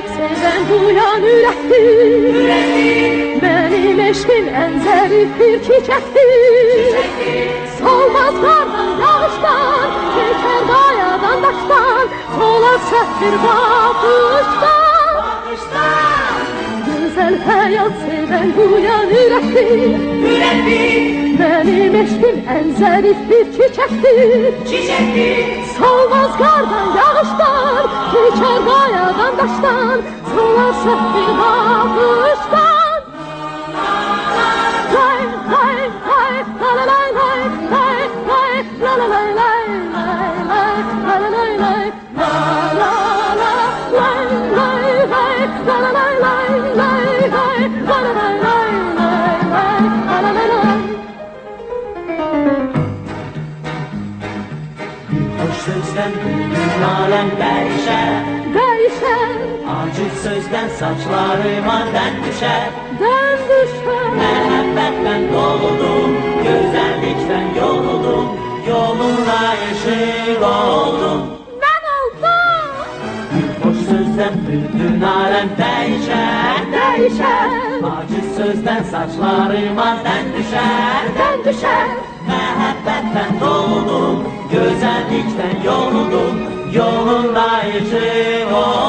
hayat seven duyan ürəkdir. Benim eşkim en zərif bir çiçəkdir. Solmaz qardan, yağışdan, keçər qayadan, daşdan, solar səfir baxışdan. Güzel hayat seven duyan ürəkdir. Benim eşkim en zərif bir çiçəkdir. Solmaz qardan, yağışdan, keçər qayadan, daşdan, solar səfir baxışdan. Hoş sözden bütün alem değişer. Acı sözden saçlarıma den düşer. Məhəbbətdən doldum, gözəllikdən yoruldum, yolunla yeşil oldum. Mən oldum. Hoş sözdən bütün alem değişer. Acı sözdən saçlarıma den düşer. Məhəbbətdən doldum, gözəllikdən yoruldum, yolunla yeşil oldum.